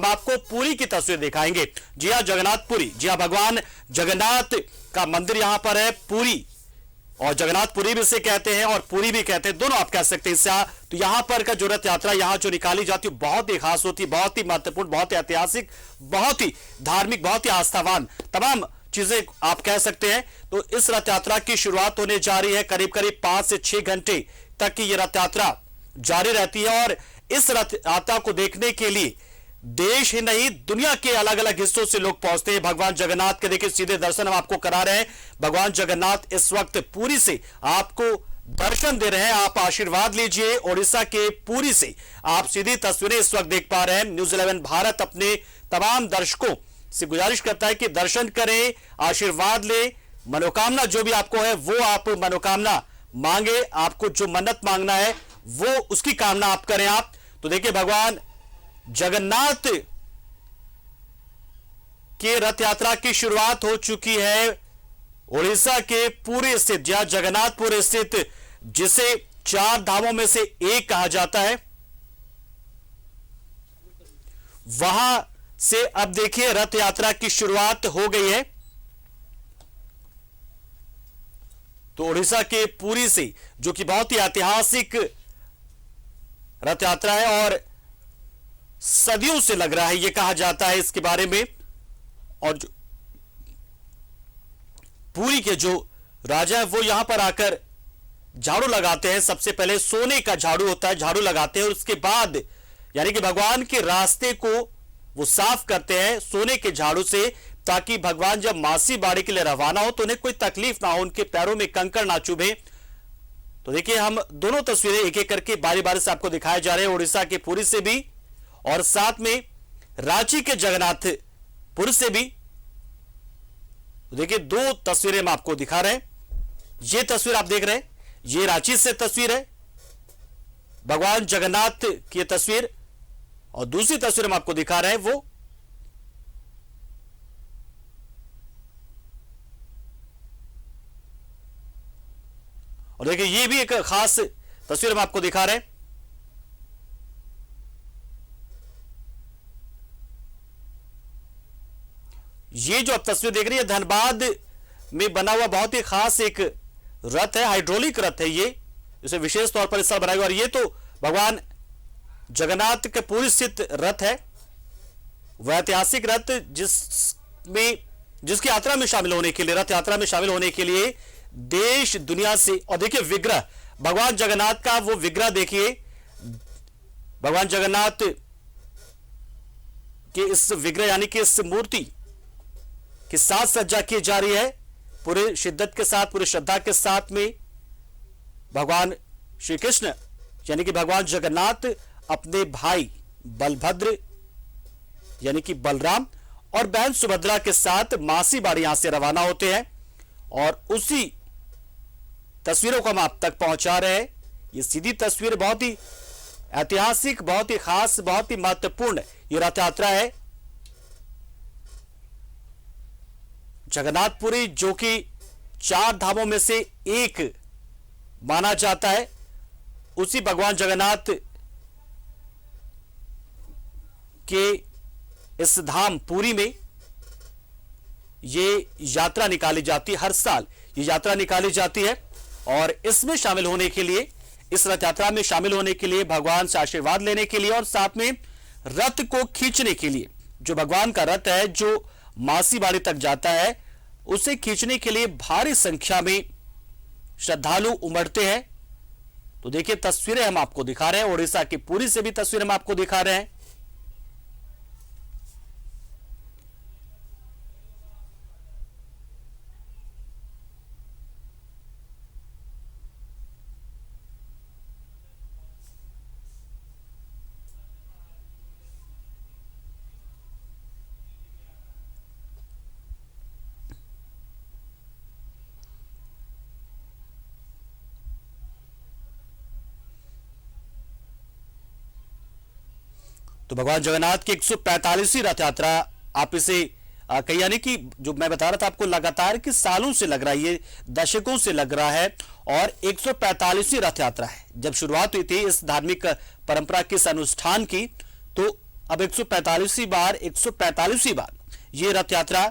आपको पुरी की तस्वीर दिखाएंगे। जी हाँ, जगन्नाथपुरी। जी हाँ, भगवान जगन्नाथ का मंदिर यहां पर है, पुरी, और जगन्नाथपुरी भी इसे कहते हैं और पुरी भी कहते हैं, दोनों आप कह सकते हैं इससे। तो यहां पर का जो रथ यात्रा यहां जो निकाली जाती है बहुत ही खास होती है, बहुत ही महत्वपूर्ण, बहुत ही ऐतिहासिक, बहुत ही धार्मिक, बहुत ही आस्थावान, तमाम चीजें आप कह सकते हैं। तो इस रथ यात्रा की शुरुआत होने जा रही है। करीब करीब 5 से 6 घंटे तक की यह रथ यात्रा जारी रहती है और इस रथ यात्रा को देखने के लिए देश ही नहीं दुनिया के अलग अलग हिस्सों से लोग पहुंचते हैं भगवान जगन्नाथ के। देखिए, सीधे दर्शन हम आपको करा रहे हैं। भगवान जगन्नाथ इस वक्त पुरी से आपको दर्शन दे रहे हैं, आप आशीर्वाद लीजिए। ओडिशा के पुरी से आप सीधी तस्वीरें इस वक्त देख पा रहे हैं। न्यूज़ 11 भारत अपने तमाम दर्शकों से गुजारिश करता है कि दर्शन करें, आशीर्वाद ले, मनोकामना जो भी आपको है वो आप मनोकामना मांगे, आपको जो मन्नत मांगना है वो उसकी कामना आप करें आप। तो देखिए, भगवान जगन्नाथ के रथ यात्रा की शुरुआत हो चुकी है ओडिशा के पुरी स्थित, जहां जगन्नाथपुर स्थित, जिसे 4 धामों में से एक कहा जाता है, वहां से अब देखिए रथ यात्रा की शुरुआत हो गई है। तो ओडिशा के पुरी से, जो कि बहुत ही ऐतिहासिक रथ यात्रा है और सदियों से लग रहा है, यह कहा जाता है इसके बारे में। और जो पुरी के जो राजा है वो यहां पर आकर झाड़ू लगाते हैं। सबसे पहले सोने का झाड़ू होता है, झाड़ू लगाते हैं और उसके बाद यानी कि भगवान के रास्ते को वो साफ करते हैं सोने के झाड़ू से, ताकि भगवान जब मासी बाड़ी के लिए रवाना हो तो उन्हें कोई तकलीफ ना हो, उनके पैरों में कंकड़ ना चुभे। तो देखिए, हम दोनों तस्वीरें एक एक करके बारी बारी से आपको दिखाए जा रहे हैं, उड़ीसा के पुरी से भी और साथ में रांची के जगन्नाथपुर से भी। तो देखिए, 2 तस्वीरें हम आपको दिखा रहे हैं। ये तस्वीर आप देख रहे हैं, ये रांची से तस्वीर है, भगवान जगन्नाथ की तस्वीर, और दूसरी तस्वीर हम आपको दिखा रहे हैं वो और देखिए, ये भी एक खास तस्वीर हम आपको दिखा रहे हैं। ये जो आप तस्वीर देख रही है, धनबाद में बना हुआ बहुत ही खास एक रथ है, हाइड्रोलिक रथ है ये, इसे विशेष तौर पर इस साल बनाया हुआ। और ये तो भगवान जगन्नाथ के पुरी स्थित रथ है, वह ऐतिहासिक रथ जिसकी यात्रा में शामिल होने के लिए, रथ यात्रा में शामिल होने के लिए देश दुनिया से, और देखिए विग्रह भगवान जगन्नाथ का, वो विग्रह देखिए, भगवान जगन्नाथ के इस विग्रह यानी कि इस मूर्ति की साज सज्जा की जा रही है पूरे शिद्दत के साथ, पूरी श्रद्धा के साथ में। भगवान श्री कृष्ण यानी कि भगवान जगन्नाथ अपने भाई बलभद्र यानी कि बलराम और बहन सुभद्रा के साथ मासी बाड़ी यहां से रवाना होते हैं और उसी तस्वीरों को हम आप तक पहुंचा रहे हैं। ये सीधी तस्वीर बहुत ही ऐतिहासिक, बहुत ही खास, बहुत ही महत्वपूर्ण ये रथ यात्रा है जगन्नाथपुरी, जो कि 4 धामों में से एक माना जाता है। उसी भगवान जगन्नाथ के इस धाम पुरी में ये यात्रा निकाली जाती है, हर साल ये यात्रा निकाली जाती है और इसमें शामिल होने के लिए, इस रथ यात्रा में शामिल होने के लिए, भगवान से आशीर्वाद लेने के लिए और साथ में रथ को खींचने के लिए, जो भगवान का रथ है जो मासी बाड़ी तक जाता है, उसे खींचने के लिए भारी संख्या में श्रद्धालु उमड़ते हैं। तो देखिए, तस्वीरें हम आपको दिखा रहे हैं, ओडिशा की पुरी से भी तस्वीरें हम आपको दिखा रहे हैं। तो भगवान जगन्नाथ की 145वीं रथ यात्रा आप इसे कहीं, यानी कि जो मैं बता रहा था आपको लगातार कि सालों से लग रहा है, ये दशकों से लग रहा है और 145वीं रथ यात्रा है। जब शुरुआत हुई थी इस धार्मिक परंपरा के इस अनुष्ठान की, तो अब 145वीं बार ये रथ यात्रा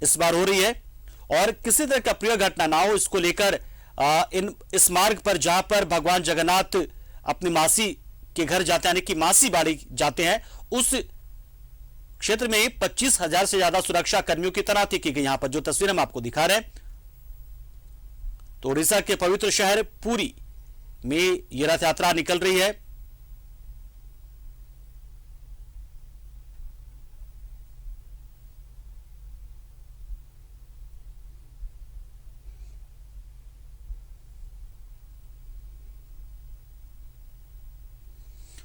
इस बार हो रही है और किसी तरह का प्रिय घटना ना हो इसको लेकर इस मार्ग पर जहां पर भगवान जगन्नाथ अपनी मासी के घर जाते हैं यानी कि मासी बाड़ी जाते हैं, उस क्षेत्र में 25,000 से ज्यादा सुरक्षा कर्मियों की तैनाती की गई। यहां पर जो तस्वीर हम आपको दिखा रहे हैं तो उड़ीसा के पवित्र शहर पुरी में यह रथ यात्रा निकल रही है।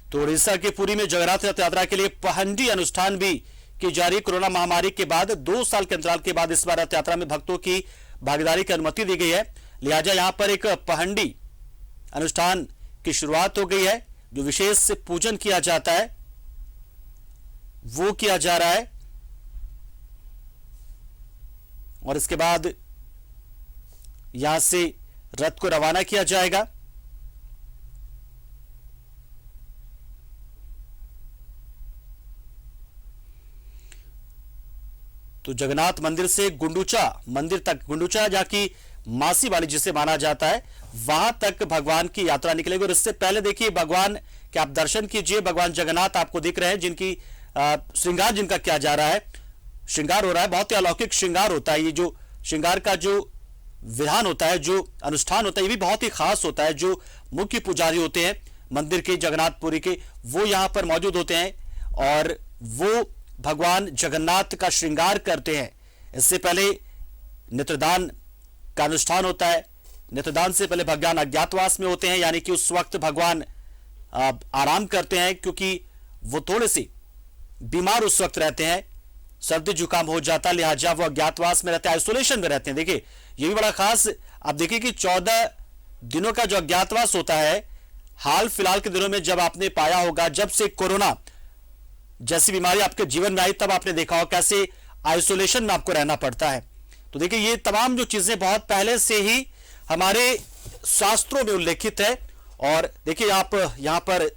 तो उड़ीसा के पुरी में जगन्नाथ रथ यात्रा के लिए पहंडी अनुष्ठान भी की जा रही। कोरोना महामारी के बाद 2 साल के अंतराल के बाद इस बार रथ यात्रा में भक्तों की भागीदारी की अनुमति दी गई है, लिहाजा यहां पर एक पहंडी अनुष्ठान की शुरुआत हो गई है। जो विशेष पूजन किया जाता है वो किया जा रहा है और इसके बाद यहां से रथ को रवाना किया जाएगा। तो जगन्नाथ मंदिर से गुंडूचा मंदिर तक, गुंडूचा जहां की मासी बाड़ी जिसे माना जाता है, वहां तक भगवान की यात्रा निकलेगी। और इससे पहले देखिए भगवान के आप दर्शन कीजिए, भगवान जगन्नाथ आपको दिख रहे हैं जिनकी श्रृंगार जिनका किया जा रहा है, श्रृंगार हो रहा है। बहुत ही अलौकिक श्रृंगार होता है। ये जो श्रृंगार का जो विधान होता है, जो अनुष्ठान होता है, ये भी बहुत ही खास होता है। जो मुख्य पुजारी होते हैं मंदिर के, जगन्नाथपुरी के, वो यहां पर मौजूद होते हैं और वो भगवान जगन्नाथ का श्रृंगार करते हैं। इससे पहले नेत्रदान का अनुष्ठान होता है। नेत्रदान से पहले भगवान अज्ञातवास में होते हैं, यानी कि उस वक्त भगवान आराम करते हैं क्योंकि वो थोड़े से बीमार उस वक्त रहते हैं, सर्दी जुकाम हो जाता है, लिहाजा वो अज्ञातवास में रहते हैं, आइसोलेशन में रहते हैं। देखिए ये भी बड़ा खास, आप देखिए कि 14 दिनों का जो अज्ञातवास होता है, हाल फिलहाल के दिनों में जब आपने पाया होगा, जब से कोरोना जैसी बीमारी आपके जीवन में आई, तब आपने देखा हो कैसे आइसोलेशन में आपको रहना पड़ता है। तो देखिए ये तमाम जो चीजें बहुत पहले से ही हमारे शास्त्रों में उल्लेखित है। और देखिए आप यहां पर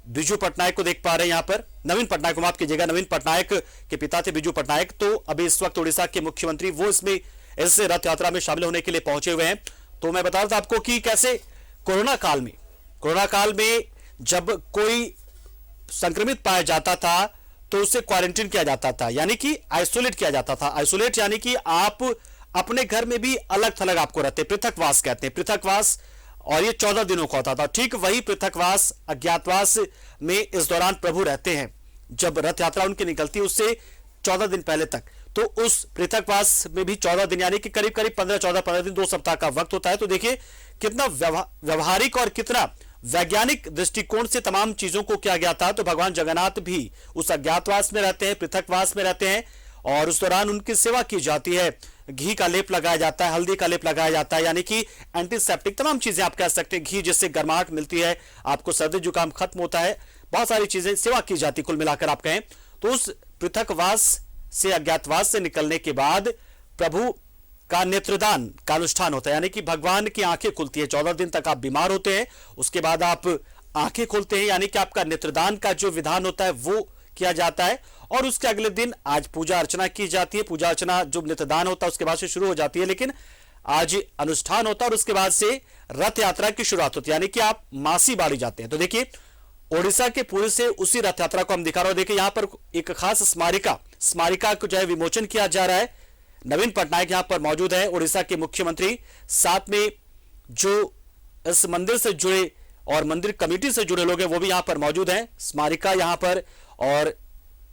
बिजू पटनायक को देख पा रहे हैं, यहां पर नवीन पटनायक को, माफ कीजिएगा, नवीन पटनायक के पिता थे बिजू पटनायक। तो अभी इस वक्त उड़ीसा के मुख्यमंत्री वो इसमें इस रथ यात्रा में शामिल होने के लिए पहुंचे हुए हैं। तो मैं बता रहा था आपको कि कैसे कोरोना काल में जब कोई संक्रमित पाया जाता था तो उसे क्वारंटीन किया जाता था, यानी कि आइसोलेट किया जाता था। आइसोलेट यानी कि आप अपने घर में भी अलग थलग आपको रहते, पृथकवास कहते हैं, पृथकवास। और ये 14 दिनों का होता था। ठीक वही पृथकवास अज्ञातवास में इस दौरान प्रभु रहते हैं। जब रथ यात्रा उनकी निकलती है उससे 14 दिन पहले तक, तो उस पृथकवास में भी 14 दिन यानी कि करीब करीब 15 दिन, 2 सप्ताह का वक्त होता है। तो देखिए कितना व्यवहारिक और कितना वैज्ञानिक दृष्टिकोण से तमाम चीजों को किया गया था। तो भगवान जगन्नाथ भी उस अज्ञातवास में रहते हैं, पृथकवास में रहते हैं और उस दौरान उनकी सेवा की जाती है। घी का लेप लगाया जाता है, हल्दी का लेप लगाया जाता है, यानी कि एंटीसेप्टिक तमाम चीजें आप कह सकते हैं। घी जिससे गर्माहट मिलती है, आपको सर्दी जुकाम खत्म होता है, बहुत सारी चीजें सेवा की जाती है। कुल मिलाकर आप कहें तो उस पृथकवास से, अज्ञातवास से निकलने के बाद प्रभु का नेत्रदान का अनुष्ठान होता है, यानी कि भगवान की आंखें खुलती है। 14 दिन तक आप बीमार होते हैं, उसके बाद आप आंखें खोलते हैं, यानी कि आपका नेत्रदान का जो विधान होता है वो किया जाता है। और उसके अगले दिन आज पूजा अर्चना की जाती है। पूजा अर्चना जो नेत्रदान होता है उसके बाद से शुरू हो जाती है, लेकिन आज अनुष्ठान होता है और उसके बाद से रथ यात्रा की शुरुआत होती है, यानी कि आप मासी बाड़ी जाते हैं। तो देखिए ओडिशा के पुरी से उसी रथ यात्रा को हम दिखा रहे हो। देखिए यहां पर एक खास स्मारिका को जो है विमोचन किया जा रहा है। नवीन पटनायक यहां पर मौजूद है, उड़ीसा के मुख्यमंत्री, साथ में जो इस मंदिर से जुड़े और मंदिर कमेटी से जुड़े लोग हैं वो भी यहां पर मौजूद हैं। स्मारिका यहां पर और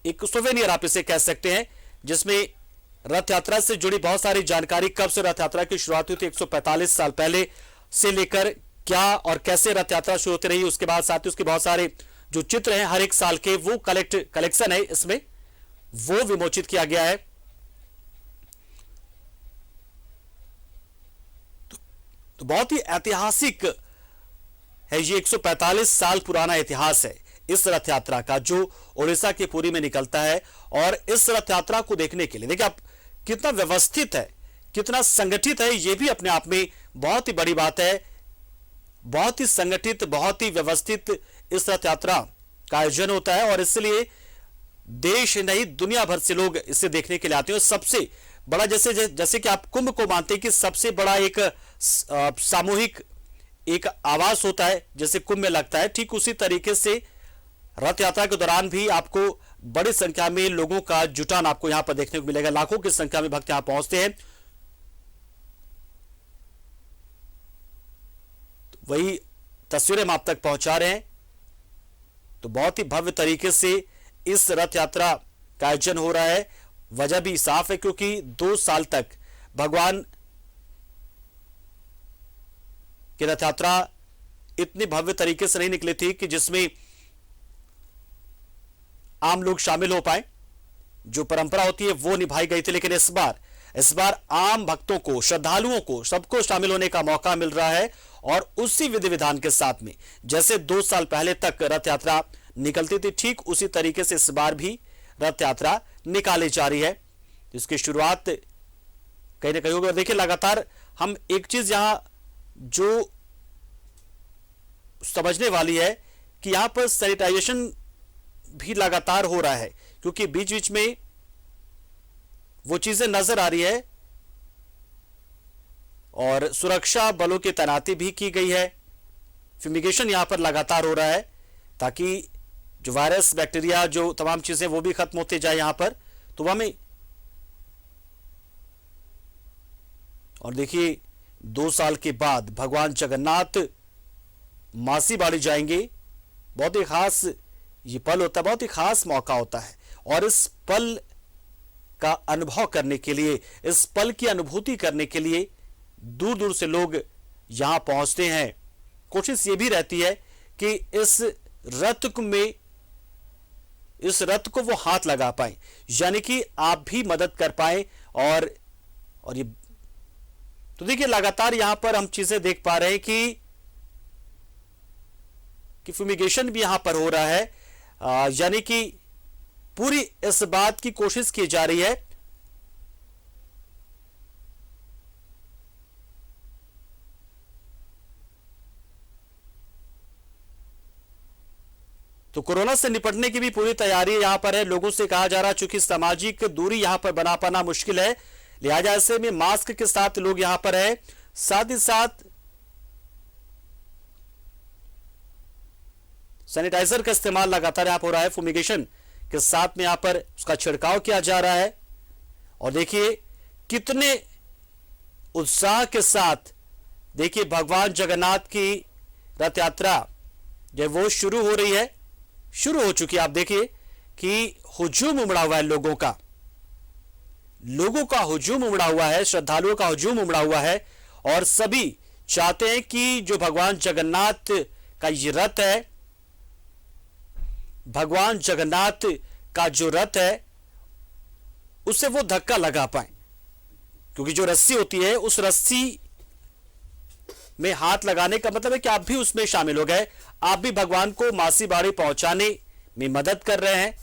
एक सोवेनियर आप इसे कह सकते हैं, जिसमें रथ यात्रा से जुड़ी बहुत सारी जानकारी, कब से रथ यात्रा की शुरुआत हुई थी 145 साल पहले से लेकर क्या और कैसे रथ यात्रा शुरू होती रही, उसके बाद साथ ही उसके बहुत सारे जो चित्र हैं हर एक साल के, वो कलेक्शन है इसमें, वो विमोचित किया गया है। तो बहुत ही ऐतिहासिक है, ये 145 साल पुराना इतिहास है इस रथ यात्रा का, जो ओडिशा के पुरी में निकलता है। और इस रथ यात्रा को देखने के लिए देखिए आप कितना व्यवस्थित है, कितना संगठित है, ये भी अपने आप में बहुत ही बड़ी बात है। बहुत ही संगठित, बहुत ही व्यवस्थित इस रथ यात्रा का आयोजन होता है और इसलिए देश नहीं दुनिया भर से लोग इसे देखने के लिए आते हैं। सबसे बड़ा जैसे कि आप कुंभ को मानते हैं कि सबसे बड़ा एक सामूहिक एक आवास होता है जैसे कुंभ में लगता है, ठीक उसी तरीके से रथ यात्रा के दौरान भी आपको बड़ी संख्या में लोगों का जुटान आपको यहां पर देखने को मिलेगा। लाखों की संख्या में भक्त यहां पहुंचते हैं। तो वही तस्वीरें हम आप तक पहुंचा रहे हैं। तो बहुत ही भव्य तरीके से इस रथ यात्रा का आयोजन हो रहा है। वजह भी साफ है क्योंकि 2 साल तक भगवान की रथ यात्रा इतनी भव्य तरीके से नहीं निकली थी कि जिसमें आम लोग शामिल हो पाए। जो परंपरा होती है वो निभाई गई थी, लेकिन इस बार आम भक्तों को, श्रद्धालुओं को, सबको शामिल होने का मौका मिल रहा है और उसी विधि विधान के साथ में जैसे 2 साल पहले तक रथ यात्रा निकलती थी, ठीक उसी तरीके से इस बार भी रथ यात्रा निकाली जा रही है। इसकी शुरुआत कहीं ना कहीं होगी। और देखिए लगातार हम एक चीज यहां जो समझने वाली है कि यहां पर सैनिटाइजेशन भी लगातार हो रहा है क्योंकि बीच बीच में वो चीजें नजर आ रही है और सुरक्षा बलों की तैनाती भी की गई है। फ्यूमिगेशन यहां पर लगातार हो रहा है ताकि जो वायरस, बैक्टीरिया, जो तमाम चीजें वो भी खत्म होते जाए यहां पर। तो वह में और देखिए 2 साल के बाद भगवान जगन्नाथ मासी बाड़ी जाएंगे। बहुत ही खास ये पल होता है, बहुत ही खास मौका होता है और इस पल का अनुभव करने के लिए, इस पल की अनुभूति करने के लिए दूर दूर से लोग यहां पहुंचते हैं। कोशिश ये भी रहती है कि इस रथ को वो हाथ लगा पाए, यानी कि आप भी मदद कर पाए। और ये तो देखिए लगातार यहां पर हम चीजें देख पा रहे हैं कि फ्यूमिगेशन भी यहां पर हो रहा है, यानी कि पूरी इस बात की कोशिश की जा रही है तो कोरोना से निपटने की भी पूरी तैयारी यहां पर है। लोगों से कहा जा रहा है चूंकि सामाजिक दूरी यहां पर बना पाना मुश्किल है, लिहाजा ऐसे में मास्क के साथ लोग यहां पर है। साथ ही साथ सैनिटाइजर का इस्तेमाल लगातार यहां पर हो रहा है। फुमिगेशन के साथ में यहां पर उसका छिड़काव किया जा रहा है और देखिए कितने उत्साह के साथ देखिए भगवान जगन्नाथ की रथ यात्रा जब वो शुरू हो रही है, शुरू हो चुकी है। आप देखिए कि हुजूम उमड़ा हुआ है, लोगों का हुजूम उमड़ा हुआ है, श्रद्धालुओं का हुजूम उमड़ा हुआ है और सभी चाहते हैं कि जो भगवान जगन्नाथ का ये रथ है, भगवान जगन्नाथ का जो रथ है उससे वो धक्का लगा पाए, क्योंकि जो रस्सी होती है उस रस्सी में हाथ लगाने का मतलब है कि आप भी उसमें शामिल हो गए, आप भी भगवान को मासी बाड़ी पहुंचाने में मदद कर रहे हैं।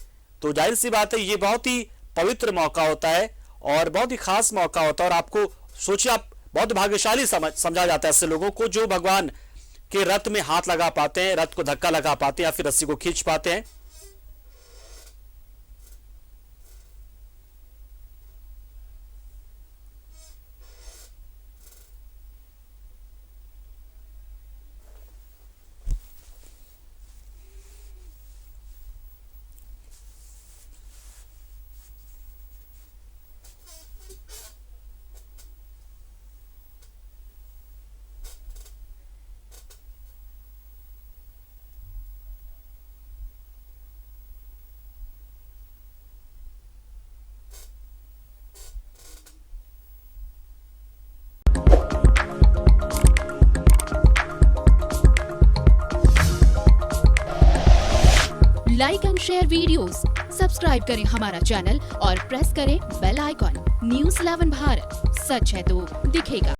तो जाहिर सी बात है ये बहुत ही पवित्र मौका होता है और बहुत ही खास मौका होता है। और आपको सोचिए, आप बहुत भाग्यशाली समझा जाता है ऐसे लोगों को जो भगवान के रथ में हाथ लगा पाते हैं, रथ को धक्का लगा पाते हैं या फिर रस्सी को खींच पाते हैं। Like and share videos, subscribe करें हमारा चैनल और प्रेस करें बेल आइकॉन। News 11 भारत, सच है तो दिखेगा।